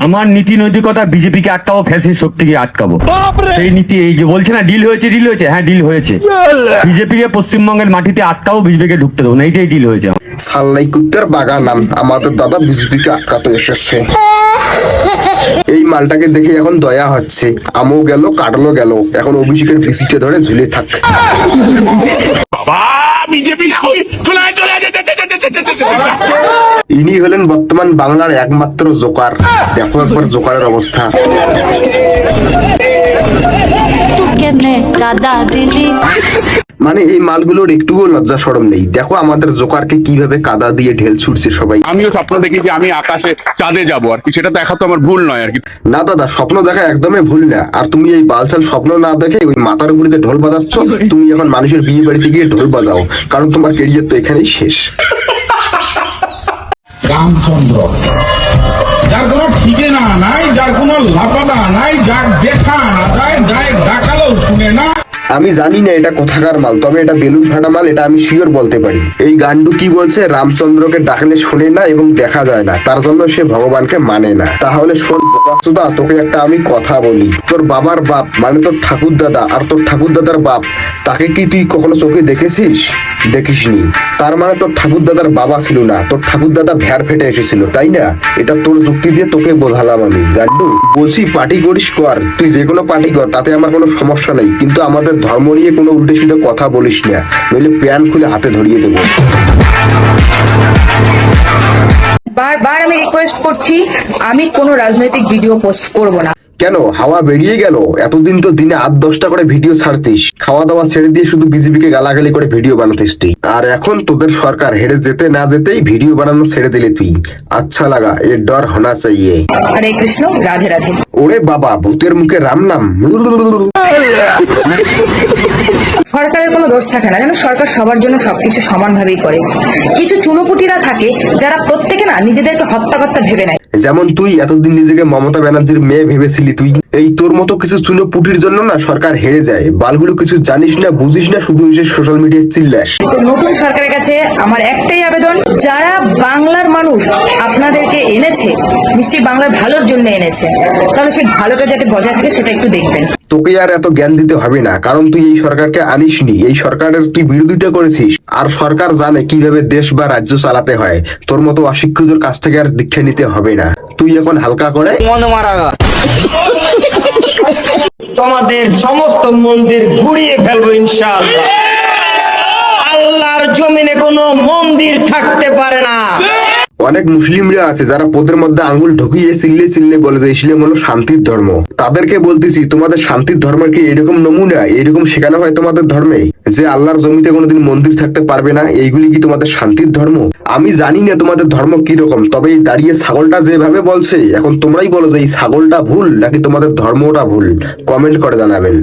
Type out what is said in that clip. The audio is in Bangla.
আমার নীতি নৈতিকতা বিজেপিকে আটকাবো, ফ্যাসিস্ট শক্তিকে আটকাবো, সেই নীতি। এই যে বলছে না ডিল হয়েছে, হ্যাঁ ডিল হয়েছে। বিজেপিকে পশ্চিমবঙ্গের মাটিতে আটকাবো, বিজেপিকে ঢুকতে দেবো না, এইটাই ডিল হয়েছে। সাল্লাই কুত্তের বাগান নাম আমাদের দাদা বিজেপিকে আটকাতে এসেছে। এই মালটাকে দেখে এখন দয়া হচ্ছে। আমও গেল, কাটলো গেল, এখন অভিষেকের পিসিকে ধরে ঝুলে থাক। ইনি হলেন বর্তমান বাংলার একমাত্র জোকার। দেখো একবার জোকারের অবস্থা। মানে এই মালগুলোর একটুও লজ্জা শরম নেই। দেখো আমাদের জোকারকে কিভাবে কাদা দিয়ে ঢেল ছুটছে সবাই। আমিও স্বপ্ন দেখি যে আমি আকাশে চাঁদে যাবো আর কি, সেটা দেখা তো আমার ভুল নয় আর কি। না দাদা, স্বপ্ন দেখা একদমই ভুল না। আর তুমি এই বালছাল স্বপ্ন না দেখে ওই মাথার উপরে যে ঢোল বাজাচ্ছ, তুমি এখন মানুষের বিয়ে বাড়িতে গিয়ে ঢোল বাজাও, কারণ তোমার কেরিয়ার তো এখানেই শেষ। রামচন্দ্র, যার কোনো ঠিকানা নাই, যার কোনো লাপাদা নাই, যার দেখা না যায়, যাই ডাকালেও শুনে না। আমি জানি না এটা কোথাকার মাল, তবে এটা বেলুন ফাটা মাল, এটা আমি শিওর বলতে পারি। এই গান্ডু কি বলছে, রামচন্দ্রকে ডাকলে শোনে না এবং দেখা যায় না, তার জন্য সে ভগবানকে মানে না। তাহলে শোন বোকাচোদা, তোকে একটা আমি কথা বলি। তোর বাবার বাপ মানে তোর ঠাকুর দাদা, আর তোর ঠাকুর দাদার বাপ, তাকে কি তুই কখনো চোখে দেখেছিস? দেখিসনি। তার মানে তোর ঠাকুর দাদার বাবা ছিল না, তোর ঠাকুর দাদা ভ্যার ফেটে এসেছিল, তাই না? এটা তোর যুক্তি দিয়ে তোকে বোঝালাম আমি। গান্ডু বলছি, পার্টি করিস কর, তুই যে কোনো পার্টি কর, তাতে আমার কোনো সমস্যা নেই, কিন্তু আমাদের ধর্ম নিয়ে কোনো উল্টে সিধে কথা বলিস না, নইলে প্যান খুলে হাতে ধরিয়ে দেবো। বারবার আমি রিকোয়েস্ট করছি, আমি কোনো রাজনৈতিক ভিডিও পোস্ট করব না। কেন? হাওয়া বেরিয়ে গেল? এতদিন তো দিনে 8-10টা করে ভিডিও ছাড়তিস, খাওয়া দাওয়া ছেড়ে দিয়ে শুধু বিজেপিকে গালাগালি করে ভিডিও বানাতিস তুই। আর এখন তোদের সরকার হেরে যেতে না যেতেই ভিডিও বানানো ছেড়ে দিলে তুই। আচ্ছা লাগা, এ ডর হোনা চাইয়ে। হরে কৃষ্ণ, রাধে রাধে। ওরে বাবা, ভূতের মুখে রাম নাম। সরকারের কোনো দোষ থাকে না, যেন সরকার সবার জন্য সবকিছু সমানভাবেই করে। কিছু চুনোপুটিরা থাকে যারা প্রত্যেকে না নিজেদেরকে হত্যাকর্তা ভেবে নেয়। যেমন তুই এতদিন নিজেকে মমতা ব্যানার্জির মেয়ে ভেবেছিলি তুই। এই তোর মতো কিছু চুনোপুটির জন্য না সরকার হেরে যায়। বালগুলো কিছু জানিস না, বুঝিস না, শুধু এসে সোশ্যাল মিডিয়ায় চিল্লাস। তো নতুন সরকারের কাছে আমার একটাই আবেদন, যারা বাংলার মানুষ আপনাদেরকে এনেছে, নিশ্চয়ই বাংলার ভালোর জন্য এনেছে, তাহলে সেই ভালোটা যাতে বজায় থাকে সেটা একটু দেখবেন। তোকে আর এত জ্ঞান দিতে হবে না, কারণ তুই এই সরকারকে আনিসনি। এই সরকারের তুই বিরোধিতা করেছিস, আর সরকার জানে কিভাবে দেশ বা রাজ্য চালাতে হয়। তোর মতো অশিক্ষিতর কাছ থেকে আর দীক্ষা নিতে হবে না। তুই এখন হালকা করে তোমাদের সমস্ত মন্দির ঘুরিয়ে ফেলবো ইনশাআল্লাহ। আল্লাহর জমিনে কোনো মন্দির থাকতে পারে না। অনেক মুসলিমরা আছে যারা পোদের মধ্যে আঙ্গুল ঢুকিয়ে চিল্লে চিল্লে বলে যে ইসলাম হলো শান্তির ধর্ম। তাদেরকে বলতেছি, তোমাদের শান্তির ধর্ম কি এরকম নমুনা? এরকম শেখানো হয় তোমাদের ধর্মে যে আল্লাহর জমিতে কোনোদিন মন্দির থাকতে পারবে না? এইগুলি কি তোমাদের শান্তির ধর্ম? আমি জানি না তোমাদের ধর্ম কি রকম, তবে এই দাঁড়িয়ে ছাগলটা যেভাবে বলছে, এখন তোমরাই বলো যে এই ছাগলটা ভুল নাকি তোমাদের ধর্মটা ভুল। কমেন্ট করে জানাবেন।